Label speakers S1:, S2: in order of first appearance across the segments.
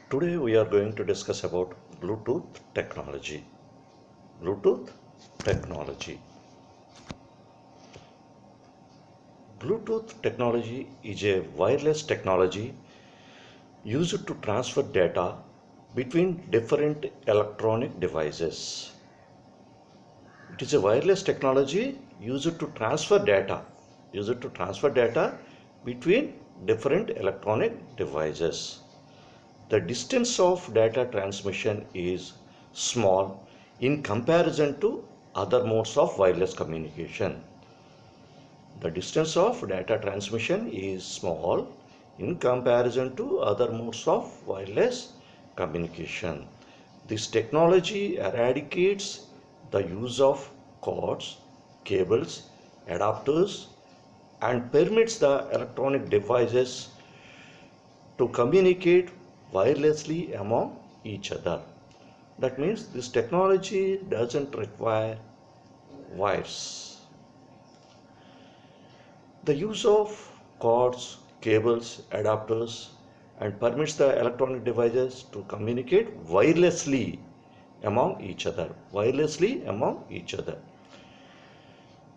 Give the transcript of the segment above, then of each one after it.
S1: Today we are going to discuss about Bluetooth technology. Bluetooth technology. Bluetooth technology is a wireless technology used to transfer data between different electronic devices. It is a wireless technology used to transfer data between different electronic devices. The distance of data transmission is small in comparison to other modes of wireless communication. The distance of data transmission is small in comparison to other modes of wireless communication. This technology eradicates the use of cords, cables, adapters, and permits the electronic devices to communicate wirelessly among each other. That means this technology doesn't require wires. The use of cords, cables, adapters, and permits the electronic devices to communicate wirelessly among each other.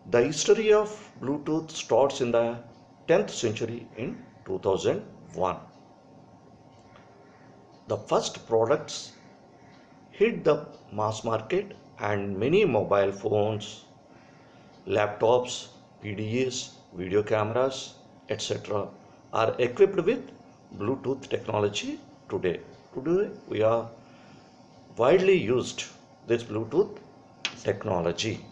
S1: The history of Bluetooth starts in the 10th century in 2001. The first products hit the mass market and many mobile phones, laptops, PDAs, video cameras, etc. are equipped with Bluetooth technology today. Today we are widely used this Bluetooth technology.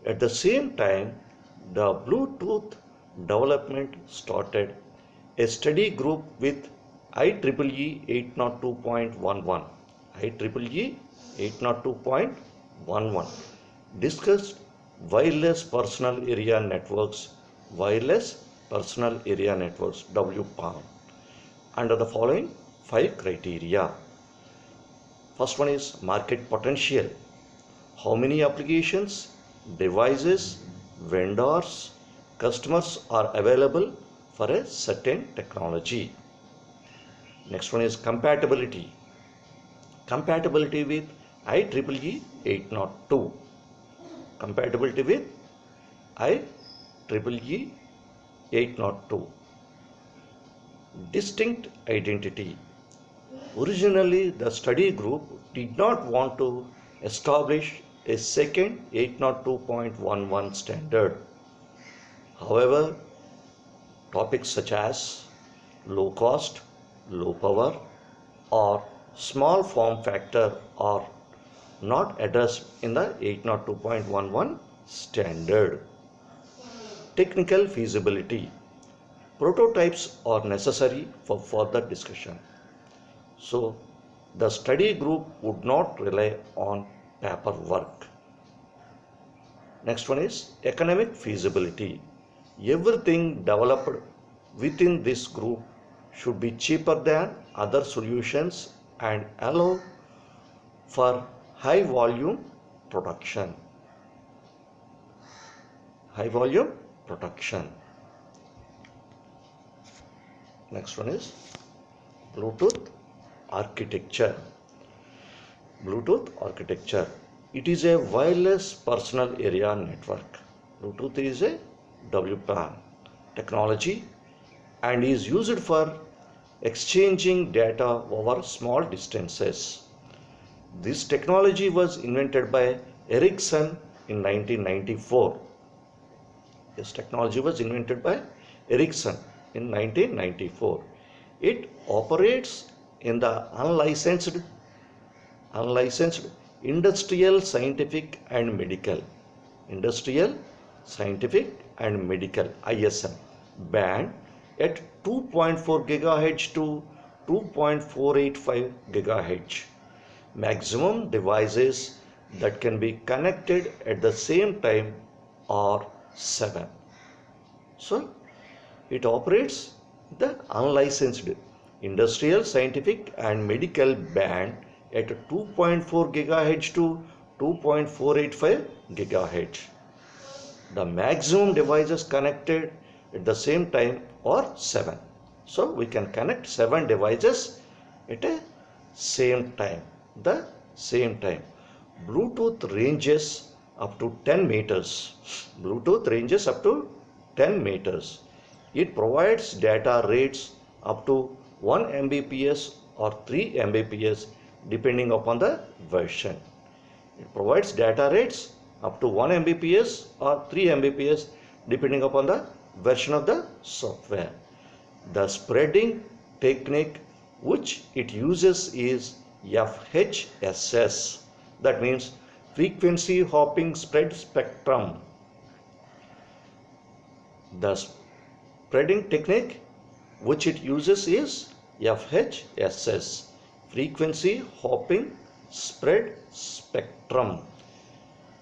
S1: At the same time, the Bluetooth development started a study group with IEEE 802.11. IEEE 802.11 discussed wireless personal area networks, WPAN, under the following 5 criteria. First one is market potential. How many applications, devices, vendors, customers are available for a certain technology. Next one is compatibility. Compatibility with IEEE 802. Compatibility with IEEE 802. Distinct identity. Originally, the study group did not want to establish a second 802.11 standard. However, topics such as low cost, low power, or small form factor are not addressed in the 802.11 standard. Technical feasibility. Prototypes are necessary for further discussion. So, the study group would not rely on paperwork. Next one is economic feasibility. Everything developed within this group should be cheaper than other solutions and allow for high volume production. Next one is Bluetooth architecture. It is a wireless personal area network. Bluetooth is a WPAN technology and is used for exchanging data over small distances. This technology was invented by Ericsson in 1994. It operates in the unlicensed industrial, scientific and medical ISM band at 2.4 GHz to 2.485 GHz. Maximum devices that can be connected at the same time are 7. So, it operates the unlicensed industrial, scientific and medical band at 2.4 GHz to 2.485 GHz. The maximum devices connected at the same time are 7. So we can connect 7 devices at a same time. The same time. Bluetooth ranges up to 10 meters. Bluetooth ranges up to 10 meters. It provides data rates up to 1 Mbps or 3 Mbps depending upon the version. It provides data rates up to 1 Mbps or 3 Mbps depending upon the version of the software. The spreading technique which it uses is FHSS. That means frequency hopping spread spectrum. The spreading technique which it uses is FHSS, frequency hopping spread spectrum.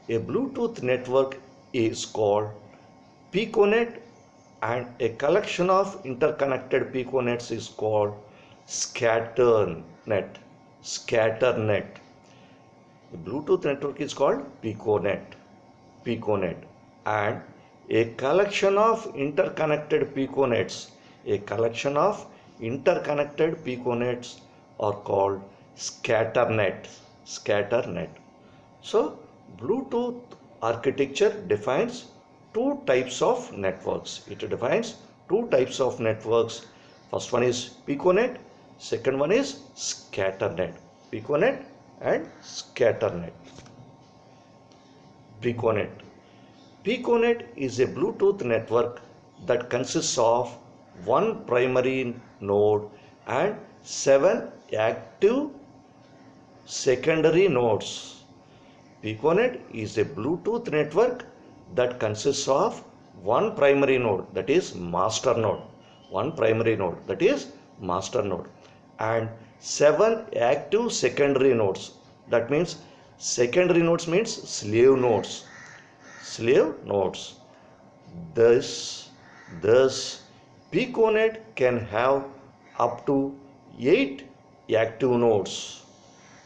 S1: A Bluetooth network is called Piconet, and a collection of interconnected Piconets is called scatternet. Scatternet. The Bluetooth network is called Piconet. Piconet. And a collection of interconnected Piconets. A collection of interconnected Piconets are called scatternet. Scatternet. So Bluetooth architecture defines two types of networks. It defines two types of networks. First one is Piconet, second one is scatternet. Piconet and scatternet. Piconet. Piconet is a Bluetooth network that consists of one primary node and 7 active secondary nodes. Piconet is a Bluetooth network that consists of one primary node, that is master node. One primary node, that is master node, and 7 active secondary nodes. That means secondary nodes means slave nodes. Slave nodes. Thus Piconet can have up to 8 active nodes.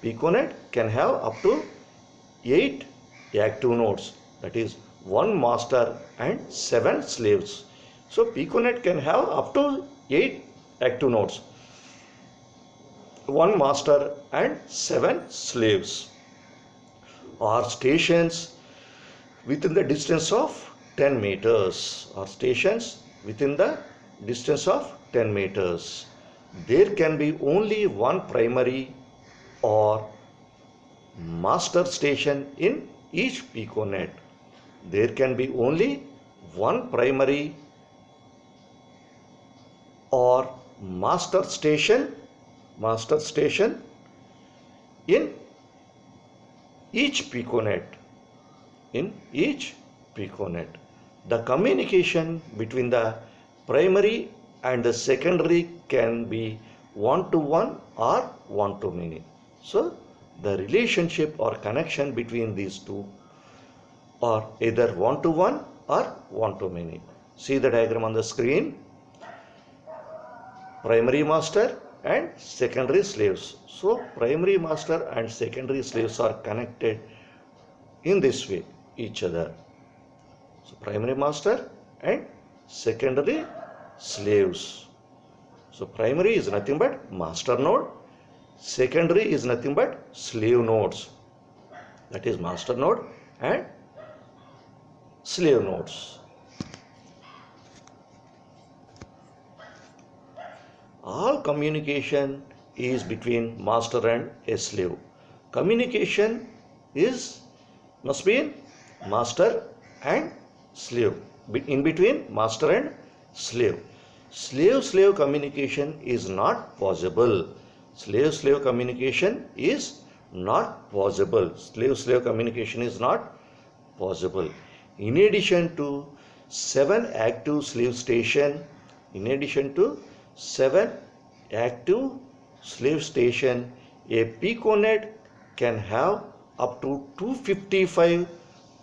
S1: Piconet can have up to 8 active nodes, that is one master and 7 slaves. So Piconet can have up to 8 active nodes, one master and 7 slaves, or stations within the distance of 10 meters, or stations within the distance of 10 meters. There can be only one primary or master station in each Piconet. There can be only one primary or master station in each Piconet. In each Piconet. The communication between the primary and the secondary can be one-to-one or one-to-many. So the relationship or connection between these two are either one-to-one or one-to-many. See the diagram on the screen. Primary master and secondary slaves. So primary master and secondary slaves are connected in this way, each other. So primary master and secondary slaves. So primary is nothing but master node. Secondary is nothing but slave nodes. That is master node and slave nodes. All communication is between master and a slave. Communication must be in master and slave. In between master and slave. Slave-slave communication is not possible. Slave-slave communication is not possible. Slave-slave communication is not possible. In addition to 7 active slave station, a Piconet can have up to 255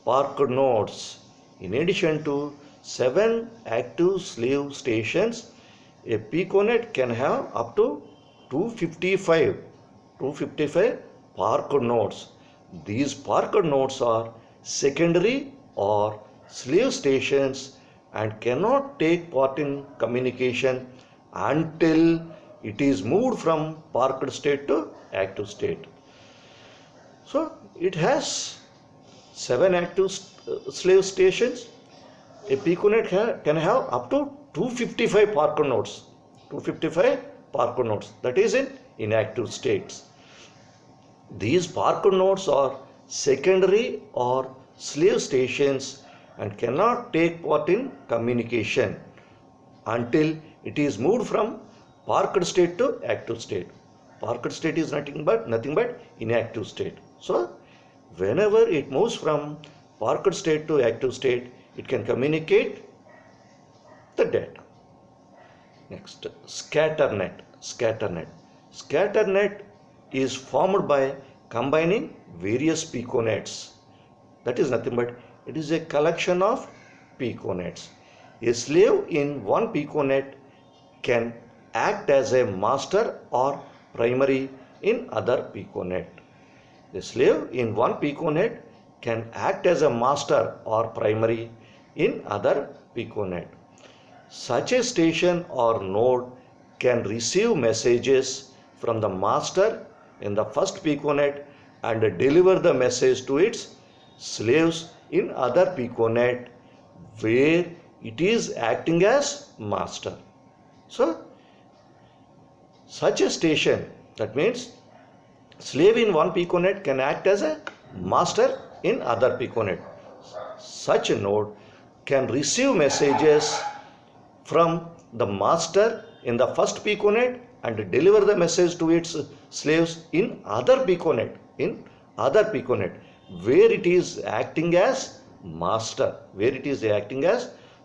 S1: parked nodes. In addition to 7 active slave stations, a Piconet can have up to 255 parked nodes. These parked nodes are secondary or slave stations and cannot take part in communication until it is moved from parked state to active state. So it has 7 active slave stations. A Piconet can have up to 255 parked nodes. 255 parked nodes, that is in inactive states. These parked nodes are secondary or slave stations and cannot take part in communication until it is moved from parked state to active state. Parked state is nothing but inactive state. So whenever it moves from parked state to active state, it can communicate the data. Next, scatternet. Scatternet is formed by combining various piconets. That is nothing but it is a collection of piconets. A slave in one piconet can act as a master or primary in other piconet. The slave in one piconet can act as a master or primary in other piconet. Such a station or node can receive messages from the master in the first piconet and deliver the message to its slaves in other piconet where it is acting as master. So such a station, that means slave in one piconet can act as a master in other piconet. Such a node can receive messages from the master in the first piconet and deliver the message to its slaves in other piconet where it is acting as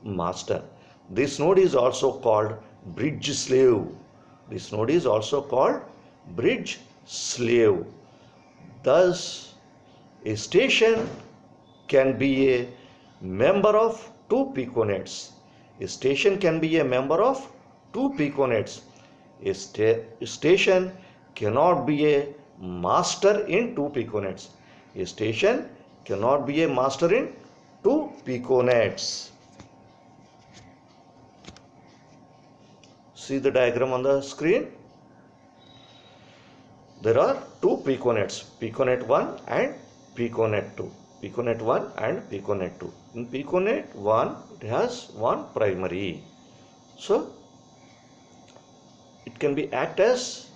S1: master. This node is also called bridge slave. Thus a station can be a member of two piconets. A station cannot be a master in two piconets. See the diagram on the screen. There are two piconets, piconet 1 and piconet 2. In piconet 1, it has one primary. So it can be act as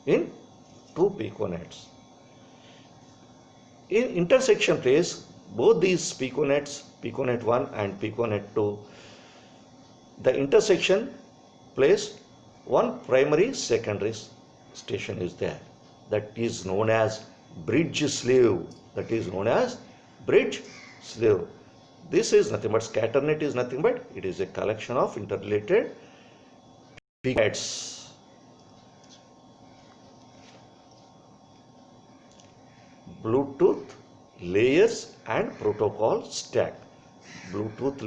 S1: in two piconets. In intersection place, both these piconets, piconet 1 and piconet 2, the intersection place one primary secondary station is there. That is known as bridge slave. This is nothing but scatternet is nothing but it is a collection of interrelated piconets. Bluetooth layers and protocol stack. Bluetooth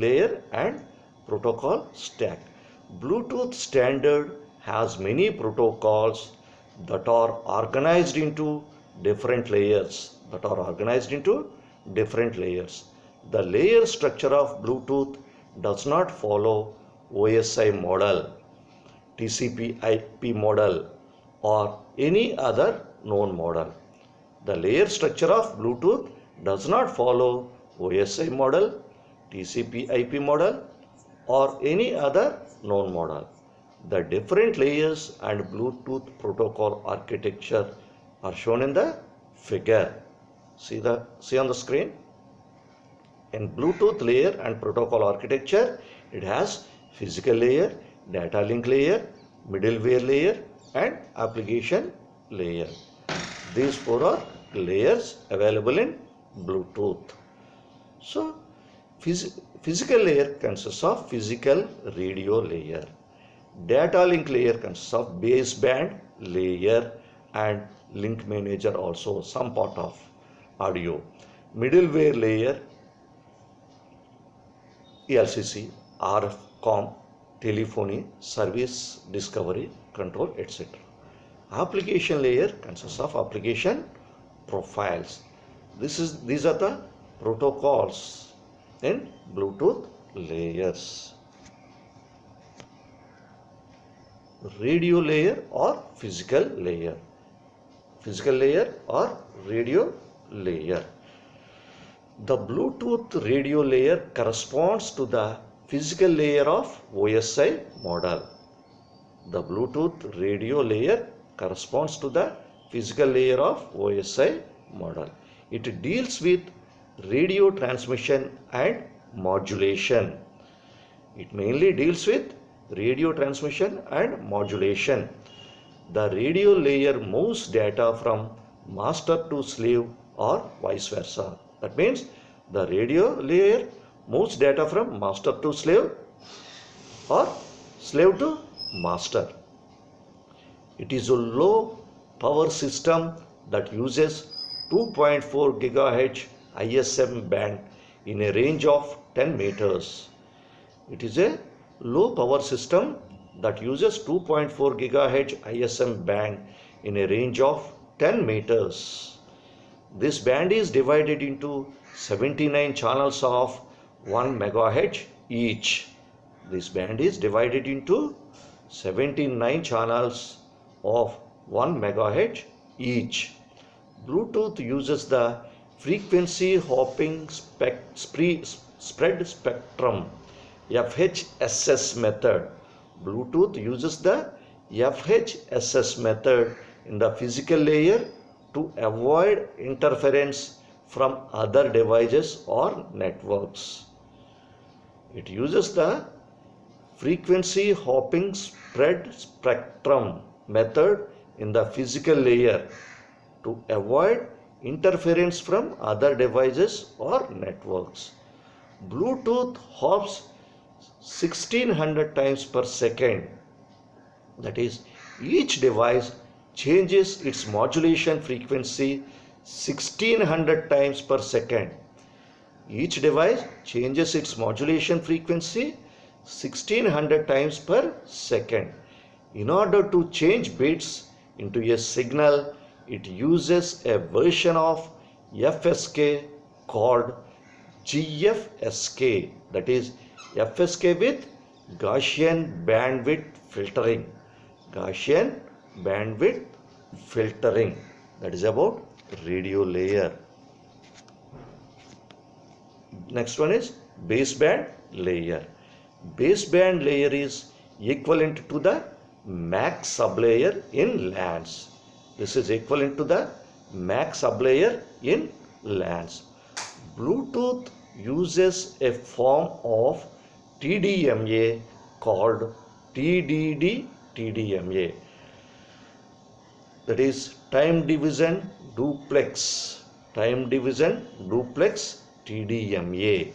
S1: standard has many protocols that are organized into different layers. The layer structure of Bluetooth does not follow OSI model, TCP/IP model, or any other known model. The layer structure of Bluetooth does not follow OSI model, TCP/IP model, or any other known model. The different layers and Bluetooth protocol architecture are shown in the figure. See on the screen. In Bluetooth layer and protocol architecture, it has physical layer, data link layer, middleware layer, and application layer. These four are layers available in Bluetooth. So physical layer consists of physical radio layer. Data link layer consists of baseband layer and link manager, also some part of audio. Middleware layer, ELCC, RF, COM, telephony, service discovery, control, etc. Application layer consists of application profiles. These are the protocols in Bluetooth layers. radio layer or physical layer. Physical layer or radio layer. The Bluetooth radio layer corresponds to the physical layer of OSI model. The Bluetooth radio layer corresponds to the physical layer of OSI model. It deals with radio transmission and modulation. It mainly deals with radio transmission and modulation. The radio layer moves data from master to slave or vice versa. That means the radio layer moves data from master to slave or slave to master. It is a low power system that uses 2.4 GHz ISM band in a range of 10 meters. It is a low power system that uses 2.4 GHz ISM band in a range of 10 meters. This band is divided into 79 channels of 1 MHz each. This band is divided into 79 channels of 1 MHz each. Bluetooth uses the frequency hopping spread spectrum FHSS method. Bluetooth uses the FHSS method in the physical layer to avoid interference from other devices or networks. It uses the frequency hopping spread spectrum method in the physical layer to avoid interference from other devices or networks. Bluetooth hops 1600 times per second. That is, each device changes its modulation frequency 1600 times per second. Each device changes its modulation frequency 1600 times per second. In order to change bits into a signal, it uses a version of FSK called GFSK, that is FSK with Gaussian bandwidth filtering. Gaussian bandwidth filtering. That is about radio layer. Next one is baseband layer. Baseband layer is equivalent to the MAC sublayer in LANs. This is equivalent to the MAC sublayer in LANs. Bluetooth uses a form of TDMA called TDD-TDMA. That is time division duplex. Time division duplex TDMA.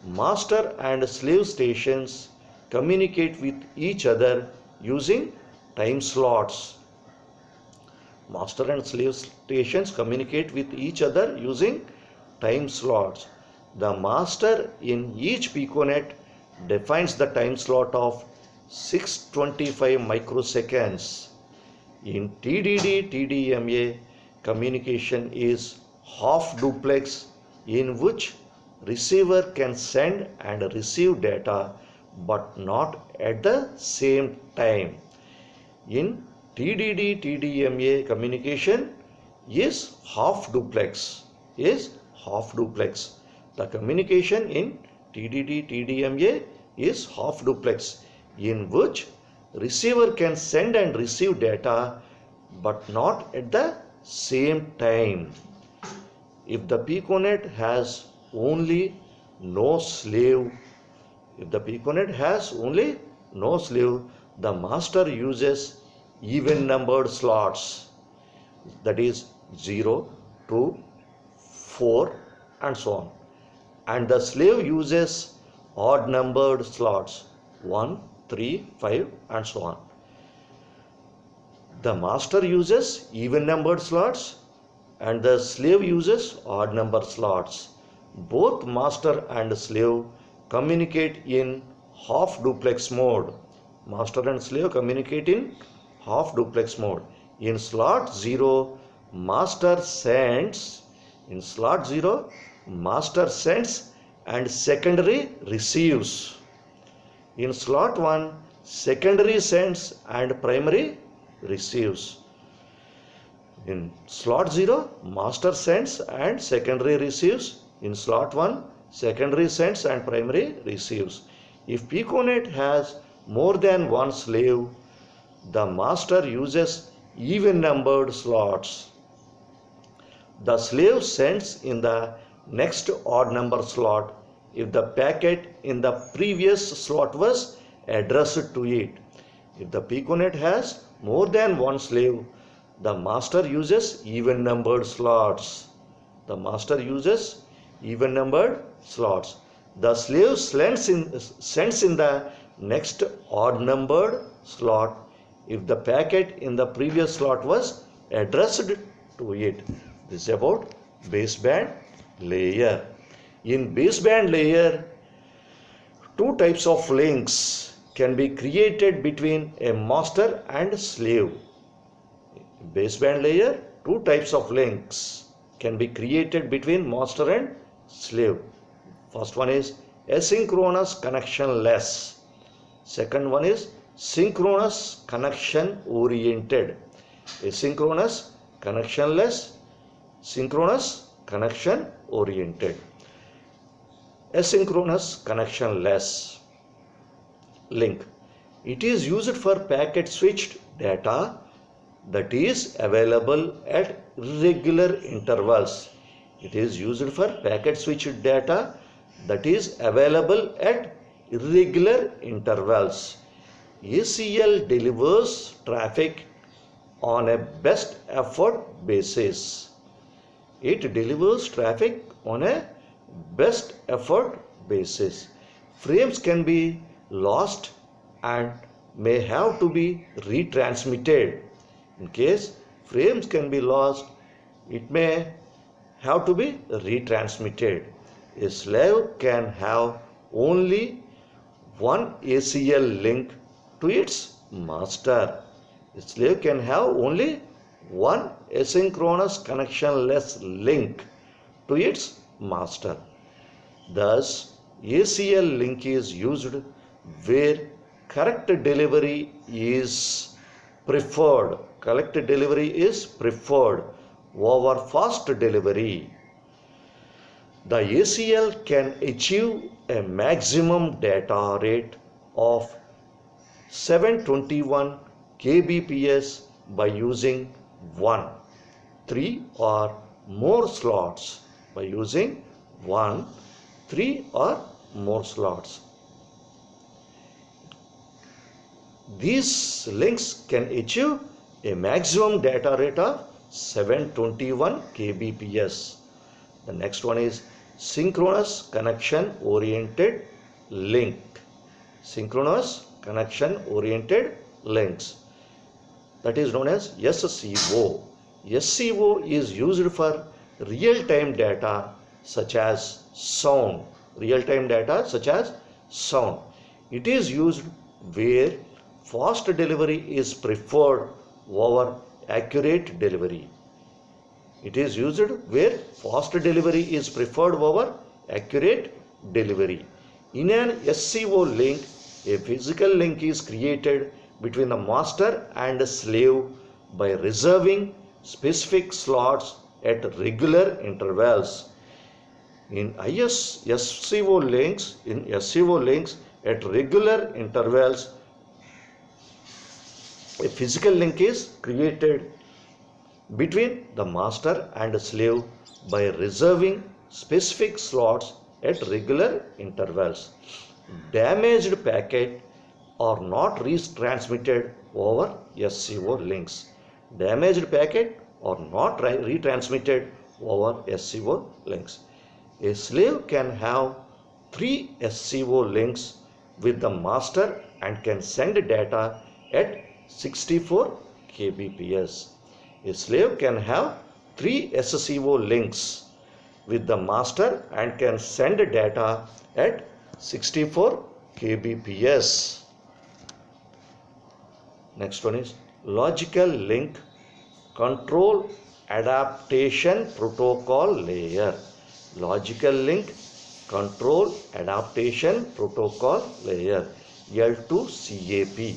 S1: Master and slave stations communicate with each other using time slots. Master and slave stations communicate with each other using time slots. The master in each piconet defines the time slot of 625 microseconds. In TDD-TDMA, communication is half duplex, in which receiver can send and receive data but not at the same time. In TDD-TDMA, communication is half duplex. The communication in TDD-TDMA is half duplex, in which receiver can send and receive data but not at the same time. If the piconet has only no slave, the master uses even numbered slots, that is 0, 2, 4 and so on, and the slave uses odd numbered slots 1, 3, 5 and so on. The master uses even numbered slots and the slave uses odd numbered slots. Both master and slave communicate in half duplex mode. Master and slave communicate in half duplex mode. In slot 0, master sends and secondary receives. In slot 1, secondary sends and primary receives. In slot 0, master sends and secondary receives. In slot 1, secondary sends and primary receives. If Piconet has more than one slave, the master uses even numbered slots. The slave sends in the next odd number slot if the packet in the previous slot was addressed to it. If the Piconet has more than one slave, the master uses even numbered slots. The master uses even numbered slots. The slave sends in the next odd numbered slot if the packet in the previous slot was addressed to it. This is about baseband layer. In baseband layer, two types of links can be created between a master and slave. Baseband layer, two types of links can be created between master and slave. First one is asynchronous connectionless. Second one is synchronous connection oriented. Asynchronous connectionless, synchronous connection oriented. Asynchronous connectionless link. It is used for packet switched data that is available at irregular intervals. It is used for packet switched data that is available at irregular intervals. ACL delivers traffic on a best effort basis. It delivers traffic on a best effort basis. Frames can be lost and may have to be retransmitted. In case frames can be lost, it may have to be retransmitted. A slave can have only one ACL link to its master. A slave can have only one asynchronous connectionless link to its master. Thus, ACL link is used where correct delivery is preferred. Correct delivery is preferred over fast delivery. The ACL can achieve a maximum data rate of 721 kbps by using 1, 3 or more slots. By using 1, 3 or more slots. These links can achieve a maximum data rate of 721 kbps. The next one is synchronous connection oriented link. Synchronous connection oriented links, that is known as SCO. SCO is used for real-time data such as sound. Real-time data such as sound. It is used where fast delivery is preferred over accurate delivery. It is used where fast delivery is preferred over accurate delivery. In an SCO link, a physical link is created between the master and the slave by reserving specific slots at regular intervals. In SCO links at regular intervals, a physical link is created between the master and the slave by reserving specific slots at regular intervals. Damaged packets are not retransmitted over SCO links. Damaged packets are not retransmitted over SCO links. A slave can have 3 SCO links with the master and can send data at 64 kbps. A slave can have 3 SCO links with the master and can send data at 64 kbps. Next one is logical link control adaptation protocol layer. Logical link control adaptation protocol layer. L2CAP.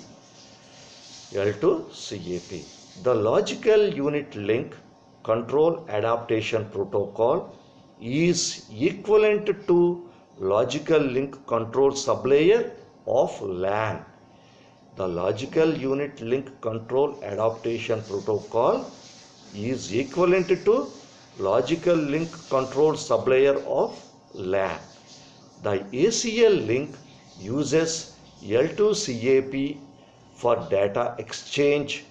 S1: L2CAP. The logical unit link control adaptation protocol is equivalent to logical link control sublayer of LAN. The logical unit link control adaptation protocol is equivalent to logical link control sublayer of LAN. The ACL link uses L2CAP for data exchange,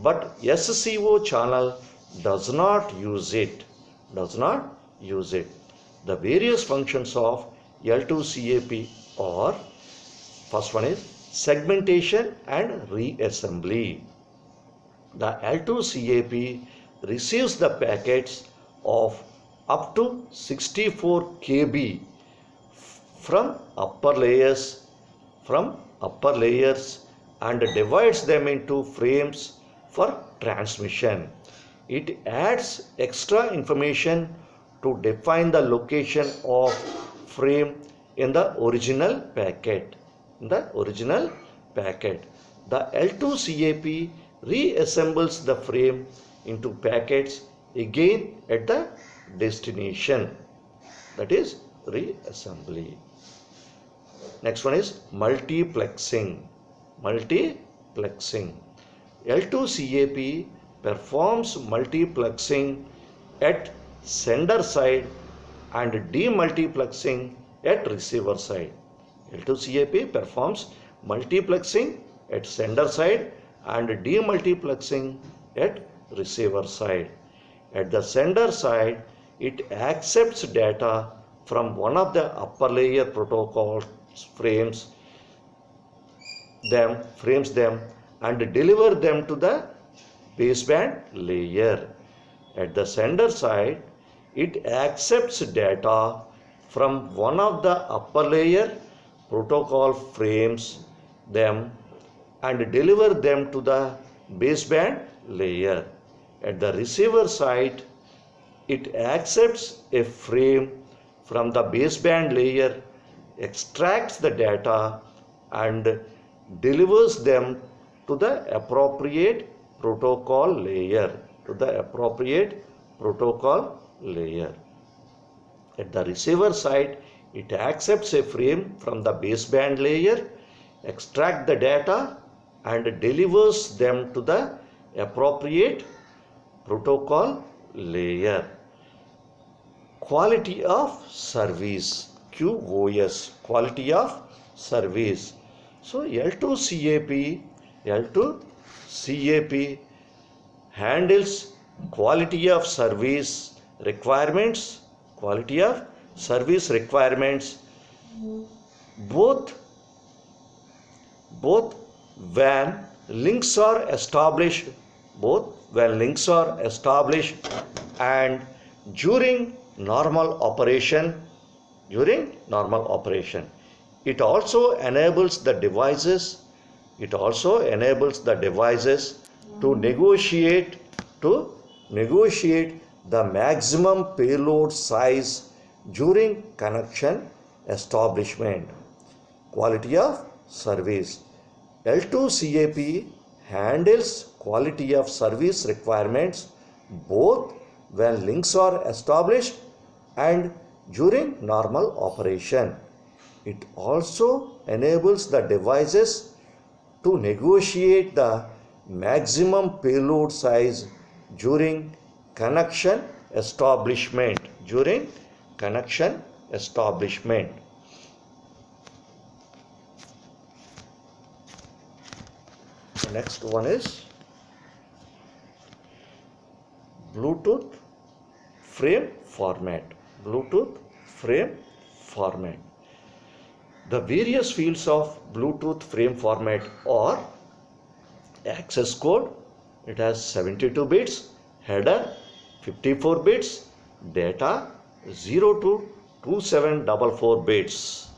S1: but SCO channel does not use it. The various functions of L2CAP are: first one is segmentation and reassembly. The L2CAP receives the packets of up to 64 KB from upper layers and divides them into frames for transmission. It adds extra information to define the location of frame in the original packet. The L2CAP reassembles the frame into packets again at the destination. That is reassembly. Next one is multiplexing. L2CAP performs multiplexing at sender side and demultiplexing at receiver side. L2CAP performs multiplexing at sender side and demultiplexing at receiver side. At the sender side, it accepts data from one of the upper layer protocols, frames them and deliver them to the baseband layer. At the sender side, it accepts data from one of the upper layer protocol frames them and deliver them to the baseband layer. At the receiver side, it accepts a frame from the baseband layer, extracts the data and delivers them to the appropriate protocol layer. At the receiver side, it accepts a frame from the baseband layer, extracts the data and delivers them to the appropriate protocol layer. Quality of service, QoS, quality of service. So L2CAP handles quality of service requirements, both when links are established and during normal operation. It also enables the devices to negotiate the maximum payload size during connection establishment. Quality of service. L2CAP handles quality of service requirements both when links are established and during normal operation. It also enables the devices to negotiate the maximum payload size during connection establishment. The next one is Bluetooth frame format. The various fields of Bluetooth frame format are access code, it has 72 bits, header 54 bits, data 0 to 2744 bits,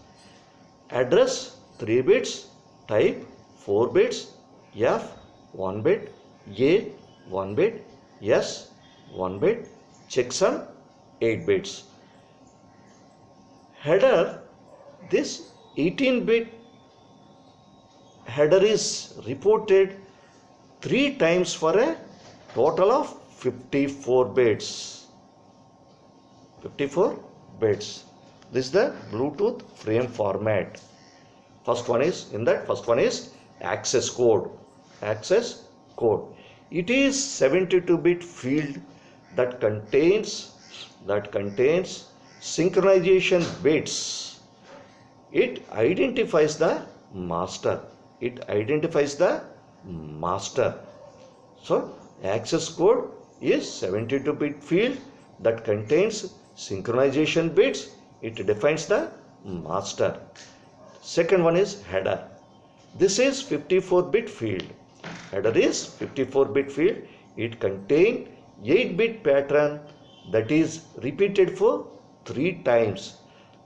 S1: address 3 bits, type 4 bits, F 1 bit, A 1 bit, S 1 bit, checksum 8 bits. Header, this 18-bit header is reported 3 times for a total of 54 bits. 54 bits. This is the Bluetooth frame format. First one is access code. Access code. It is 72-bit field that contains synchronization bits. It identifies the master. So access code is 72-bit field that contains synchronization bits. It defines the master. Second one is header. This is 54-bit field. Header is 54-bit field. It contains 8-bit pattern that is repeated for 3 times.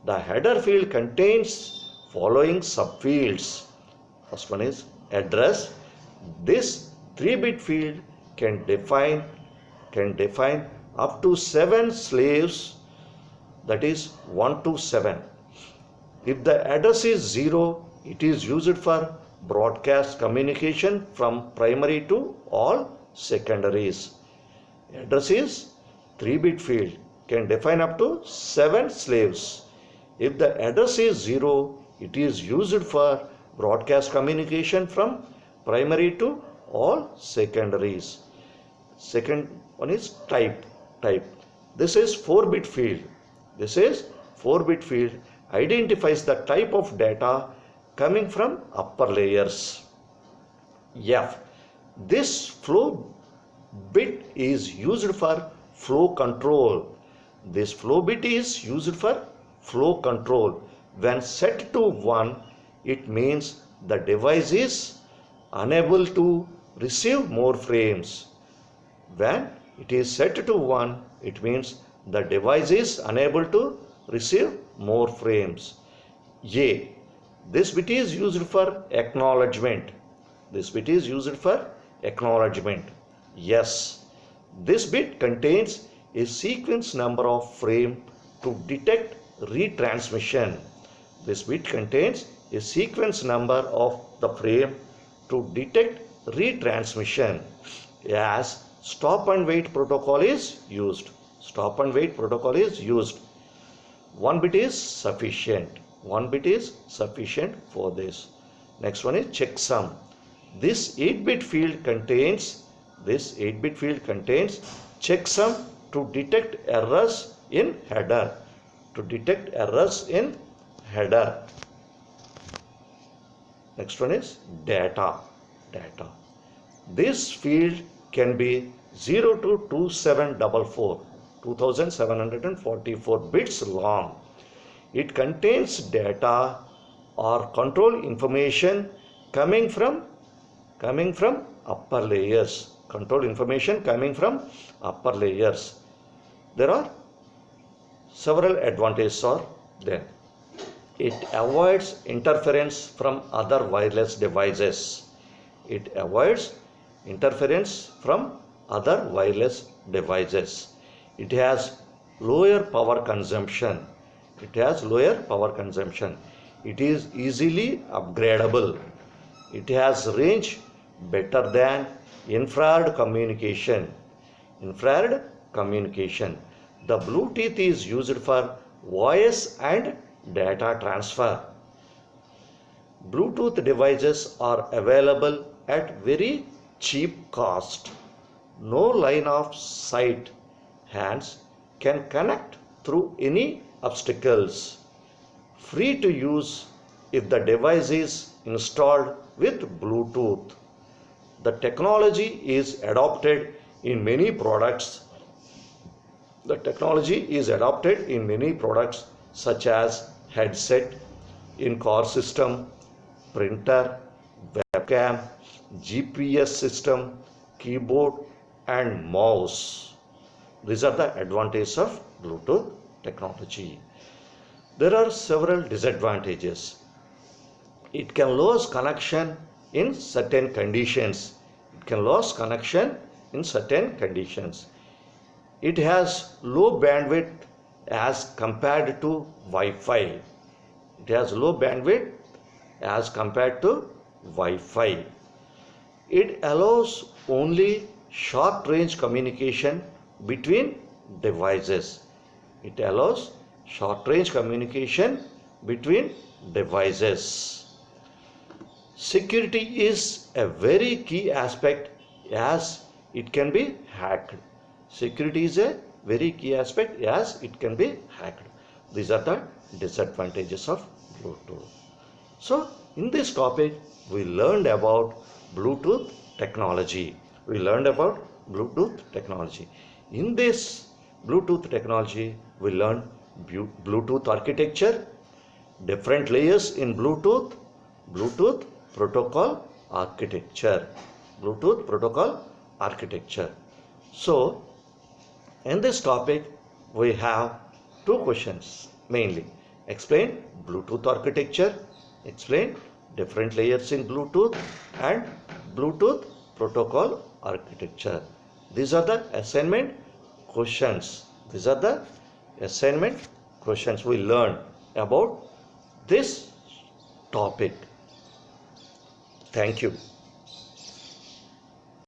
S1: The header field contains following subfields. First one is address. This 3-bit field can define up to 7 slaves, that is 1 to 7. If the address is 0, it is used for broadcast communication from primary to all secondaries. Address is 3-bit field, can define up to 7 slaves. If the address is 0, it is used for broadcast communication from primary to all secondaries. Second one is type. This is 4-bit field. Identifies the type of data coming from upper layers. F. This flow bit is used for flow control. This flow bit is used for flow control. When set to 1, it means the device is unable to receive more frames. When it is set to 1, it means the device is unable to receive more frames. A. This bit is used for acknowledgement. Yes. This bit contains a sequence number of frames to detect retransmission. This bit contains a sequence number of the frame to detect retransmission, as stop and wait protocol is used. 1 bit is sufficient. For this. Next one is checksum. This 8-bit field contains checksum to detect errors in header. Next one is data. This field can be 0 to 2744 bits long. It contains data or control information coming from upper layers. There are several advantages are there. It avoids interference from other wireless devices. It has lower power consumption. It is easily upgradable. It has range better than infrared communication. The Bluetooth is used for voice and data transfer. Bluetooth devices are available at very cheap cost. No line of sight hands can connect through any obstacles. Free to use if the device is installed with Bluetooth. The technology is adopted in many products. Such as headset, in-car system, printer, webcam, GPS system, keyboard and mouse. These are the advantages of Bluetooth technology. There are several disadvantages. It can lose connection in certain conditions. It has low bandwidth as compared to Wi-Fi. It has low bandwidth as compared to Wi-Fi. It allows only short range communication between devices. It allows short range communication between devices. Security is a very key aspect as it can be hacked. Security is a very key aspect as it can be hacked. These are the disadvantages of Bluetooth. So, in this topic, we learned about Bluetooth technology. We learned about Bluetooth technology. In this Bluetooth technology, we learned Bluetooth architecture, different layers in Bluetooth, Bluetooth protocol architecture, Bluetooth protocol architecture. So, in this topic, we have two questions mainly. Explain Bluetooth architecture, explain different layers in Bluetooth, and Bluetooth protocol architecture. These are the assignment questions. These are the assignment questions we learned about this topic. Thank you.